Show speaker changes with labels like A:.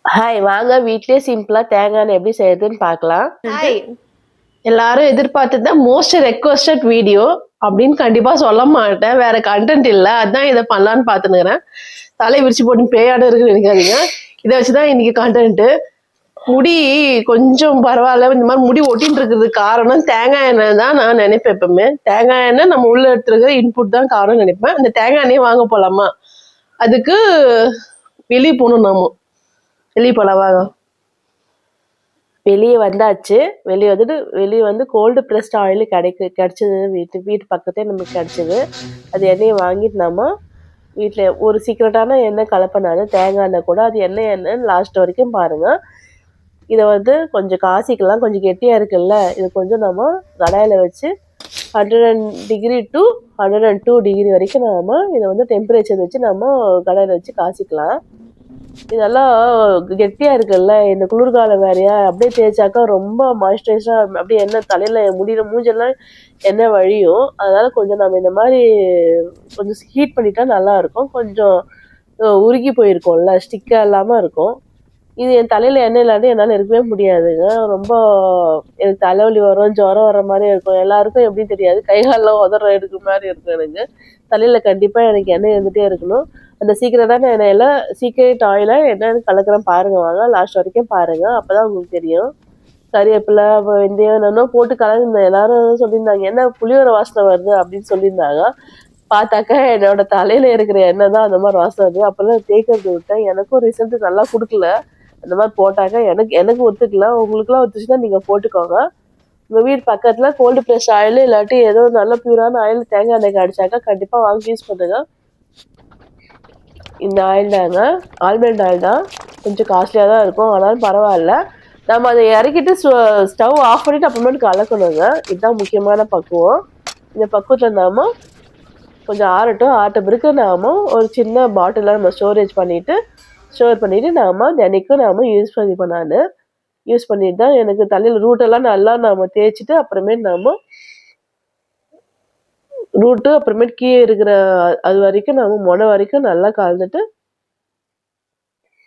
A: Hi, வாங்க வீட்லயே சிம்பிளா தேங்காய் எண்ணெய் எப்படி செய்யறதுன்னு பார்க்கலாம்.
B: ஹாய்.
A: எல்லாரும் எதிர்பார்த்தது மோஸ்ட் ரெக்வஸ்டட் வீடியோ அப்படின்னு கண்டிப்பா சொல்ல மாட்டேன். வேற கண்டென்ட் இல்ல, அதான் இதை பண்ணலான்னு பாத்துனுக்கிறேன். தலை விரிச்சு போட்டு பேயாட இருக்கு நினைக்காதீங்க. இதை வச்சுதான் இன்னைக்கு கண்டென்ட். முடி கொஞ்சம் பரவாயில்ல, இந்த மாதிரி முடி ஒட்டின்னு இருக்கிறதுக்கு காரணம் தேங்காய் எண்ணெய் தான் நான் நினைப்பேன். எப்பவுமே தேங்காய் எண்ணெய் நம்ம உள்ள எடுத்துருக்கிற இன்புட் தான் காரணம் நினைப்பேன். அந்த தேங்காய் எண்ணெயை வாங்க போலாமா? அதுக்கு வெளியே போகணும். நாம வெளியே போலாம் வாங்க. வெளியே வந்தாச்சு. வெளியே வந்து கோல்டு ப்ரெஸ்ட் ஆயில் கிடைச்சது. வீட்டு பக்கத்தே நமக்கு கிடைச்சது. அது எண்ணெயை வாங்கிட்டு நம்ம வீட்டில் ஒரு சீக்ரெட்டான எண்ணெய் கலப்பினாலும் தேங்காய் எண்ணெய் கூட அது எண்ணெய்ன்னு லாஸ்ட் வரைக்கும் பாருங்கள். இதை வந்து கொஞ்சம் காசிக்கலாம், கொஞ்சம் கெட்டியாக இருக்குல்ல, இது கொஞ்சம் நம்ம கடாயில் வச்சு 100 to 102 டிகிரி வரைக்கும் நம்ம இதை வந்து டெம்பரேச்சர் வச்சு நம்ம கடாயில் வச்சு காசிக்கலாம். இதெல்லாம் கெட்டியாக இருக்குல்ல, இந்த குளிர்காலம் வேறையா, அப்படியே தேய்ச்சாக்கா ரொம்ப மாய்ஸ்சரைஸராக அப்படியே எண்ணெய் தலையில் முடியல மூஞ்செல்லாம் எண்ணெய் வழியும். அதனால் கொஞ்சம் நம்ம இந்த மாதிரி கொஞ்சம் ஹீட் பண்ணிட்டா நல்லாயிருக்கும். கொஞ்சம் உருகி போயிருக்கோம்ல, ஸ்டிக்காக இல்லாமல் இருக்கும். இது என் தலையில் எண்ணெய் இல்லாட்டி என்னால் இருக்கவே முடியாதுங்க. ரொம்ப எனக்கு தலைவலி வரும், ஜுரம் வர மாதிரி இருக்கும். எல்லாருக்கும் எப்படி தெரியாது, கைகாலெலாம் உதற எடுக்கிற மாதிரி இருக்கும். எனக்கு தலையில் கண்டிப்பாக எனக்கு எண்ணெய் இருந்துகிட்டே இருக்கணும். அந்த சீக்கிரட்டான எண்ணெயில் சீக்ரெட் ஆயிலை என்னென்னு கலக்கிறேன் பாருங்கள். வாங்க லாஸ்ட் வரைக்கும் பாருங்கள், அப்போ தான் உங்களுக்கு தெரியும். கறிவேப்பிலை, வெந்தயம் என்னென்ன போட்டு கலந்துருந்தேன். எல்லாரும் சொல்லியிருந்தாங்க என்ன புளியோர வாசனை வருது அப்படின்னு சொல்லியிருந்தாங்க. பார்த்தாக்கா என்னோட தலையில் இருக்கிற எண்ணெய் தான் அந்த மாதிரி வாசனை வருது. அப்போல்லாம் தேய்க்கிறது விட்டேன். எனக்கும் ரிசல்ட் நல்லா கொடுக்கல. அந்த மாதிரி போட்டாக்க எனக்கு ஒத்துக்கல. உங்களுக்குலாம் ஒத்துச்சுன்னா நீங்கள் போட்டுக்கோங்க. உங்கள் வீடு பக்கத்தில் கோல்டு ப்ரெஸ் ஆயில் இல்லாட்டி ஏதோ நல்ல பியூரான ஆயில் தேங்காய் எண்ணெய் அடிச்சாக்கா கண்டிப்பாக வாங்கி யூஸ் பண்ணுங்க. இந்த ஆயில் தாங்க, ஆல்மண்ட் ஆயில் தான். கொஞ்சம் காஸ்ட்லியாக தான் இருக்கும், ஆனாலும் பரவாயில்ல. நம்ம அதை இறக்கிட்டு ஸ்டவ் ஆஃப் பண்ணிவிட்டு அப்புறமேட்டு கலக்கணுங்க. இதுதான் முக்கியமான பக்குவம். இந்த பக்குவத்தில் நாம கொஞ்சம் ஆட்ட பிறகு நாம் ஒரு சின்ன பாட்டிலில் நம்ம ஸ்டோர் பண்ணிவிட்டு நாம் தினைக்கும் நாம் யூஸ் பண்ணிட்டு தான் எனக்கு தலையில் ரூட்டெல்லாம் நல்லா நாம் தேய்ச்சிட்டு அப்புறமேட்டு ரூட்டு அப்புறமேட்டு கீழே இருக்கிற அது வரைக்கும் நம்ம முனை வரைக்கும் நல்லா கலந்துட்டு